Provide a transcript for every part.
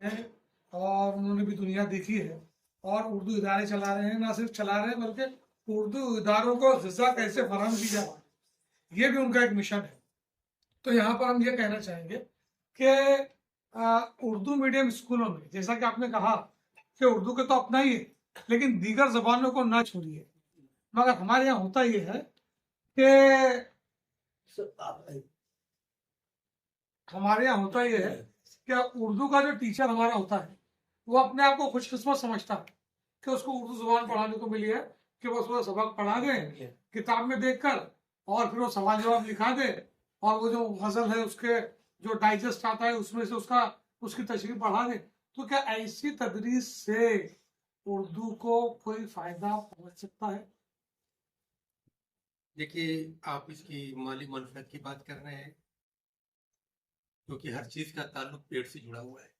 ہیں اور उन्होंने भी दुनिया देखी है और उर्दू इदारे चला रहे हैं, ना सिर्फ चला रहे हैं बल्कि उर्दू इदारों को ग़िज़ा कैसे फराहम की जाए ये भी उनका एक मिशन है। तो यहाँ पर हम ये कहना चाहेंगे कि उर्दू मीडियम स्कूलों में जैसा कि आपने कहा कि उर्दू के तो अपना ही है, लेकिन दीगर ज़बानों को ना छोड़िए। मगर हमारे यहाँ होता ये है कि हमारे यहाँ होता ये है कि उर्दू का जो टीचर हमारा होता है वो अपने आप को खुशकिस्मत समझता है कि उसको उर्दू ज़ुबान पढ़ाने को मिली है, कि वो उसको सबक पढ़ा दे किताब में देखकर और फिर वो सवाल जवाब लिखा दे और वो जो गज़ल है उसके जो डाइजेस्ट आता है उसमें से उसकी तशरीह पढ़ा दे। तो क्या ऐसी तदरीस से उर्दू को कोई फायदा पहुंच सकता है? देखिए, आप इसकी माली मनफियत की बात कर रहे हैं, क्योंकि हर चीज का ताल्लुक पेट से जुड़ा हुआ है।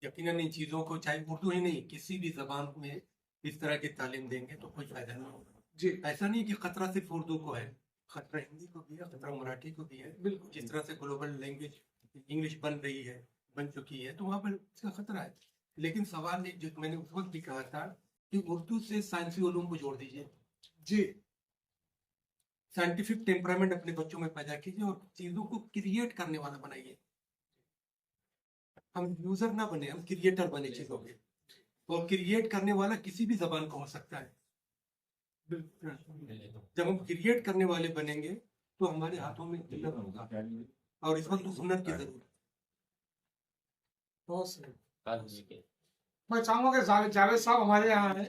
यकीनन इन चीजों को, चाहे उर्दू ही नहीं किसी भी जबान में इस तरह की तालीम देंगे तो कोई फायदा नहीं होगा जी। ऐसा नहीं कि खतरा सिर्फ उर्दू को है, खतरा हिंदी को भी है, खतरा मराठी को भी है। बिल्कुल। जिस तरह से ग्लोबल लैंग्वेज इंग्लिश बन चुकी है, तो वहां पर इसका खतरा है। लेकिन सवाल जो मैंने उस वक्त भी कहा था कि उर्दू से साइंसी उलूम को जोड़ दीजिए जी। साइंटिफिक टेम्परामेंट अपने बच्चों में पैदा कीजिए और चीजों को क्रिएट करने वाला बनाइए। हम यूजर ना बने, हम क्रिएटर बने चीजों के, और क्रिएट करने वाला किसी भी जबान को हो सकता है। जब हम क्रिएट करने वाले बनेंगे तो हमारे हाथों में हुनर होगा, और इस वक्त हुनर की जरूरत है। बहुत सही। मैं चाहूंगा कि जावेद साहब हमारे यहाँ है,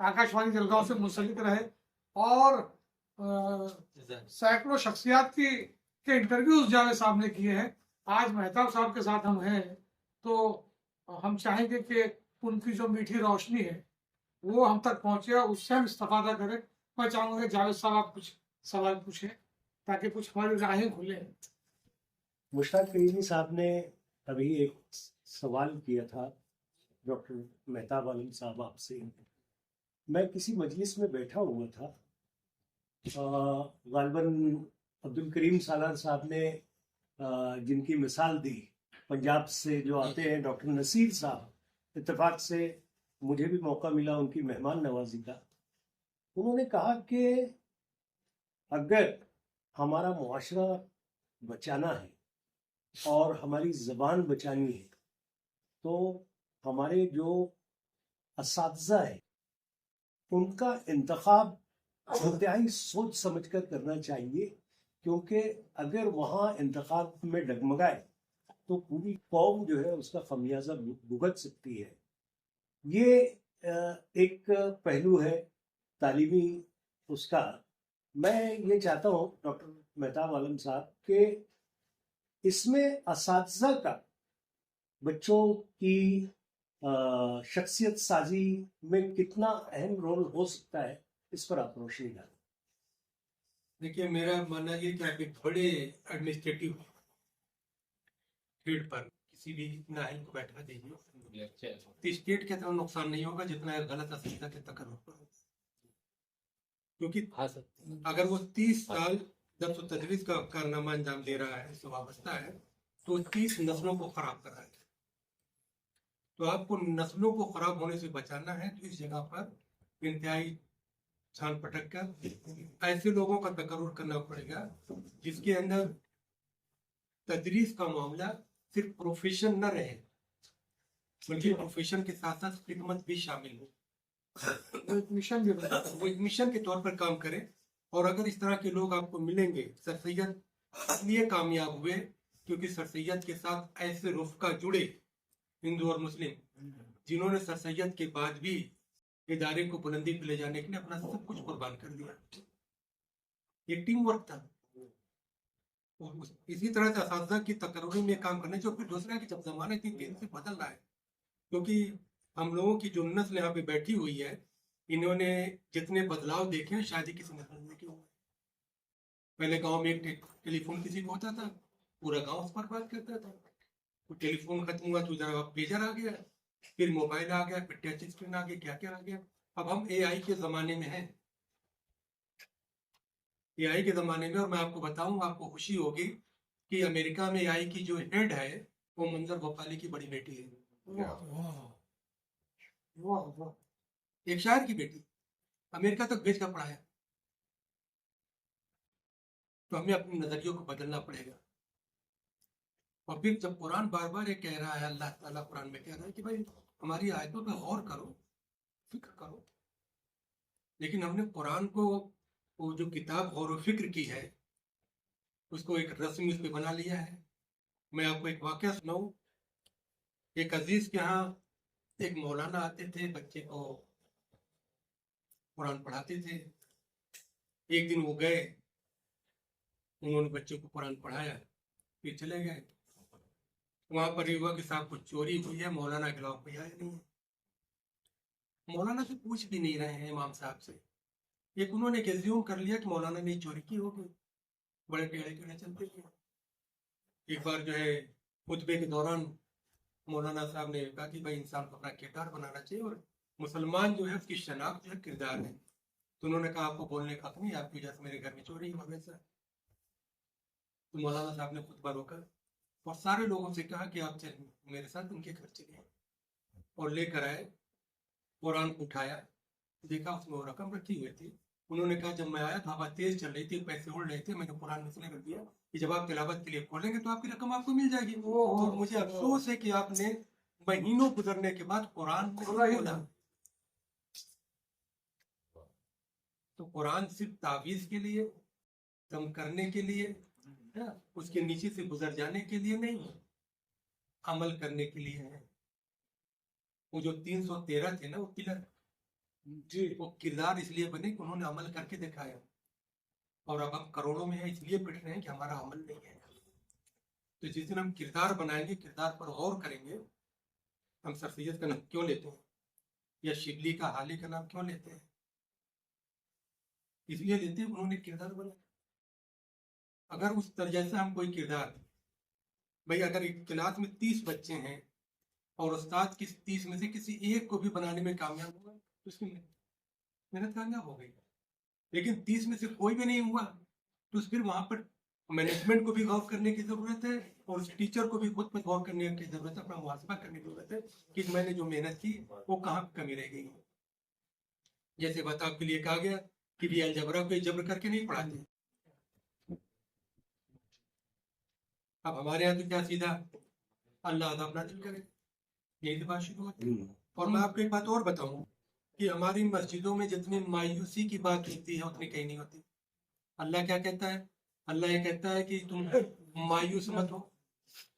आकाशवाणी जलगांव से मुंसलिक रहे और सैकड़ों शख्सियात के इंटरव्यूज जावेद साहब ने किए हैं। आज मेहताब साहब के साथ हम हैं, तो हम चाहेंगे कि उनकी जो मीठी रोशनी है वो हम तक पहुंचे और उससे हम इस्तेफादा करें। मैं चाहूंगा कि जावेद साहब आप कुछ सवाल पूछें ताकि कुछ हमारी राहें खुले। मुश्ताक करीमी साहब ने अभी एक सवाल किया था डॉक्टर मेहताब आलम साहब आपसे। मैं किसी मजलिस में बैठा हुआ था, गालिबन अब्दुल करीम सालार साहब ने जिनकी मिसाल दी, पंजाब से जो आते हैं डॉक्टर नसीर साहब, इत्तेफाक से मुझे भी मौका मिला उनकी मेहमान नवाजी का। उन्होंने कहा कि अगर हमारा मुआशरा बचाना है और हमारी ज़बान बचानी है तो हमारे जो असातिज़ा है उनका इंतखाब इंतहाई सोच समझ कर करना चाहिए, क्योंकि अगर वहाँ इंतखाब में डगमगाए तो पूरी कौम जो है उसका खमियाजा भुगत सकती है। ये एक पहलू है तालीमी उसका। मैं ये चाहता हूँ डॉक्टर मेहताब आलम साहब के इसमें असातिज़ा का बच्चों की शख्सियत साजी में कितना अहम रोल हो सकता है, इस पर आप रोशनी डालें। देखिए, मेरा मानना ये कि आप एक बड़े एडमिनिस्ट्रेटिव फील्ड पर किसी भी नाहिल को बैठा दीजिए तो स्टेट के इतना नुकसान नहीं होगा जितना गलत असीदा के तकर्रुर पर होगा। क्योंकि अगर वो 30 साल जब तो तदरीस का कारनामा अंजाम दे रहा है, इससे वाबस्ता है, तो 30 नस्लों को खराब कर रहा है। तो आपको नस्लों को खराब होने से बचाना है तो इस जगह पर इंतहाई छान पटक कर ऐसे लोगों का तकर्रुर करना पड़ेगा जिसके अंदर तदरीस का मामला सिर्फ प्रोफेशन न रहे, बल्कि प्रोफेशन के साथ साथ खिदमत भी शामिल हो, वो एक मिशन के तौर पर काम करे। और अगर इस तरह के लोग आपको मिलेंगे, सर सैयद इसलिए कामयाब हुए क्योंकि सर सैयद के साथ ऐसे रुफ़का जुड़े हिंदू और मुस्लिम, जिन्होंने सर सैयद के बाद भी इदारे को बुलंदी पे ले जाने के लिए अपना सब कुछ कुर्बान कर दिया। ये टीम वर्क था। और इसी तरह से असातिज़ा की तकर्रुरी में काम करने जो फिर दूसरा कि जब जमाना इतनी तेजी से बदल रहा है, क्योंकि हम लोगों की जो नस्ल यहाँ पे बैठी हुई है, इन्होंने जितने बदलाव देखे हैं शायद ही किसी नस्ल ने देखे हुए। पहले गांव में एक टेलीफोन किसी को होता था, पूरा गांव उस पर बात करता था। तो टेलीफोन खत्म हुआ तो जरा पेजर आ गया, फिर मोबाइल आ गया, फिर टच स्क्रीन आ गया, क्या क्या आ गया। अब हम एआई के जमाने में हैं, एआई के जमाने में। और मैं आपको बताऊं, आपको खुशी होगी कि अमेरिका में एआई की जो हेड है वो मंजर भोपाली की बड़ी बेटी है, वाह वाह। एक शायर की बेटी, अमेरिका तक भेज कर पढ़ाया। तो हमें अपने नजरियों को बदलना पड़ेगा। और फिर जब कुरान बार बार ये कह रहा है, अल्लाह ताला कुरान में कह रहा है कि भाई हमारी आयतों पर गौर करो, फिक्र करो, लेकिन हमने कुरान को, वो जो किताब गौर व फिक्र की है, उसको एक रस्म उस पे बना लिया है। मैं आपको एक वाकया सुनाऊं। एक अजीज के यहाँ एक मौलाना आते थे, बच्चे को कुरान पढ़ाते थे। एक दिन वो गए, उन्होंने बच्चों को कुरान पढ़ाया, फिर चले गए। वहां पर ये हुआ कि साहब कुछ चोरी हुई है, मौलाना के खिलाफ कोई आया नहीं है। मौलाना से पूछ भी नहीं रहे हैं इमाम साहब से, एक उन्होंने एज्यूम कर लिया कि मौलाना ने चोरी की होगी, बड़े टेढ़े टेढ़े चलते थे। एक बार जो है खुतबे के दौरान मौलाना साहब ने कहा कि भाई इंसान को अपना किरदार बनाना चाहिए, और मुसलमान जो है उसकी शनाख्त जो है किरदार है। तो उन्होंने कहा आपको बोलने का हक नहीं, आपकी वजह से मेरे घर में चोरी हुआ वैसा। तो मौलाना साहब ने खुतबा रोका और सारे लोगों से कहा कि आप चल मेरे साथ उनके घर चलिए, और लेकर आए। कुरान को उठाया, देखा उसमें वो रकम रखी हुई थी। उन्होंने कहा जब मैं आया था हवा तेज चल रही थी, पैसे उड़ रहे थे, मैंने कुरान इसलिए रख दिया कि जब आप तिलावत के लिए खोलेंगे तो आपकी रकम आपको मिल जाएगी। तो मुझे अफसोस है कि आपने महीनों गुजरने के बाद कुरान को खोला ही खोला। नहीं। तो कुरान सिर्फ तावीज के लिए, कम करने के लिए, उसके नीचे से गुजर जाने के लिए नहीं, अमल करने के लिए है। वो जो 313 थे ना वो पिलर, जी वो किरदार इसलिए बने कि उन्होंने अमल करके दिखाया। और अब हम करोड़ों में है इसलिए पिट रहे हैं कि हमारा अमल नहीं है। तो जिस दिन हम किरदार बनाएंगे, किरदार पर गौर करेंगे, हम सर सैयद का नाम क्यों लेते हैं या शिबली का हाली का नाम क्यों लेते हैं, इसलिए लेते हैं उन्होंने किरदार बनाया। अगर उस तरह से हम कोई किरदार, भाई अगर एक क्लास में 30 बच्चे हैं और उस्ताद किस 30 में से किसी एक को भी बनाने में कामयाब हुआ तो उसकी मेहनत कामयाब हो गई। लेकिन 30 में से कोई भी नहीं हुआ तो फिर वहां पर मैनेजमेंट को भी गौर करने की जरूरत है, और उस टीचर को भी खुद पर गौर करने की जरूरत है, अपना मुहासबा करने की जरूरत है कि मैंने जो मेहनत की वो कहाँ कमी रह गई। जैसे बताओ के लिए कहा गया कि भी अलजबरा को जबर करके नहीं पढ़ाते। अब हमारे यहाँ तो क्या सीधा अल्लाह अदब नाजिल करे, यही तो बात शुरू होती है। और मैं आपको एक बात और बताऊं कि हमारी मस्जिदों में जितनी मायूसी की बात होती है उतनी कहीं नहीं होती। अल्लाह क्या कहता है? अल्लाह ये कहता है कि तुम मायूस मत हो,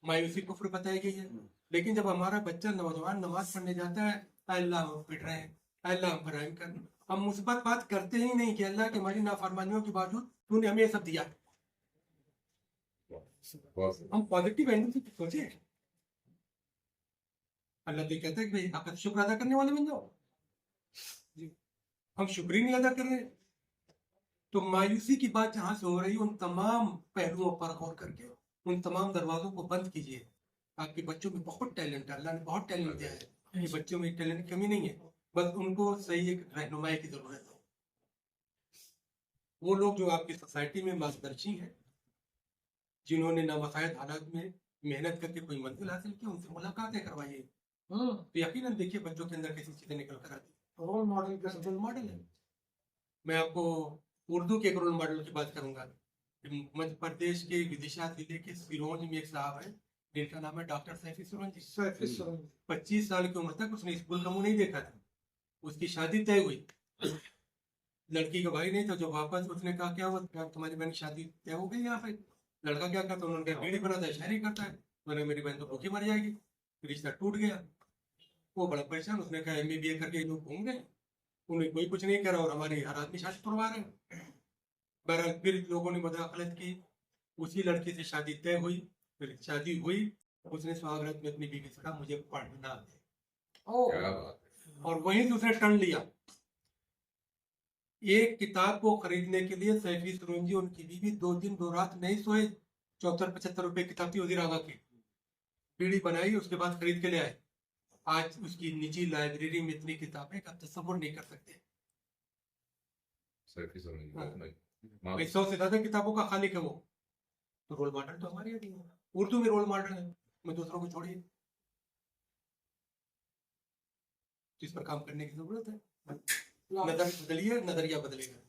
मायूसी कुफ्र बताई गई है। लेकिन जब हमारा बच्चा नौजवान नमाज पढ़ने जाता है, अल्लाह हम पिट रहे हैं, अल्लाह हम फराहम कर रहे हैं, हम मुस्बत बात करते ही नहीं कि अल्लाह की हमारी नाफरमानियों के बावजूद तूने हमें ये सब दिया। हम पॉजिटिव एंगल से सोचे। अल्लाह तो कहता है कि भाई आप शुक्र अदा करने वाले बन जाओ, हम शुक्र ही नहीं अदा कर रहे। तो मायूसी की बात जहां से हो रही है, उन तमाम पहलुओं पर गौर करके उन तमाम दरवाजों को बंद कीजिए। आपके बच्चों में बहुत टैलेंट है, अल्लाह ने बहुत टैलेंट दिया है, ये बच्चों में टैलेंट की कमी नहीं है, बस उनको सही एक रहनुमाई की जरूरत है। वो लोग जो आपकी सोसाइटी में मार्गदर्शी हैं, जिन्होंने नामसायद हालात में मेहनत करके कोई मंजिल हासिल की, उनसे मुलाकातें करवाइए। तो यकीनन देखिए बच्चों के अंदर कैसी चीजें निकल कर आती है। रोल मॉडल के रोल मॉडल है। मैं आपको उर्दू के एक रोल मॉडल की बात करूंगा। मध्य प्रदेश के विदिशा जिले के सिरोंज में एक साहब है जिनका नाम है डॉक्टर सैफी सुरंजी। 25 साल की उम्र तक उसने स्कूल का मुंह नहीं देखा था। उसकी शादी तय हुई, लड़की का भाई नहीं था, जो वापस उसने कहा क्या हुआ तुम्हारी बहन की शादी तय हो गई यहाँ पे। लड़का क्या करता, उन्होंने कहा बीड़ी बनाता है, शायरी करता है। मैंने मेरी बहन तो भूखी मर जाएगी। रिश्ता टूट गया। वो बड़ा परेशान, उसने कहा MA BA करके लोग घूम गए, उन्हें कोई कुछ नहीं करा और हमारे हर आदमी शादी करवा रहे हैं। बहरहाल फिर लोगों ने मुदाखलत की, उसी लड़की से शादी तय हुई। फिर शादी हुई, उसने सुहागरात में अपनी बीवी से कहा मुझे पढ़ना है, और वहीं से उसने टर्न लिया। एक किताब को खरीदने के लिए सैफी सुरंजी उनकी बीवी 2 दिन 2 रात नहीं सोए। 74-75 रुपए किताब थी वजीर आगा की। बीड़ी बनाई, उसके बाद खरीद के ले आए। आज उसकी निजी लाइब्रेरी में इतनी किताबें का तस्वुर नहीं कर सकते। 100 से ज्यादा किताबों का खालिक है वो। तो रोल मॉडल तो हमारे यहाँ उर्दू में रोल मॉडल है। میں دوسروں کو چھوڑیے، اس پر کام کرنے کی ضرورت ہے. نظر بدلیے، نظریہ بدلے گا.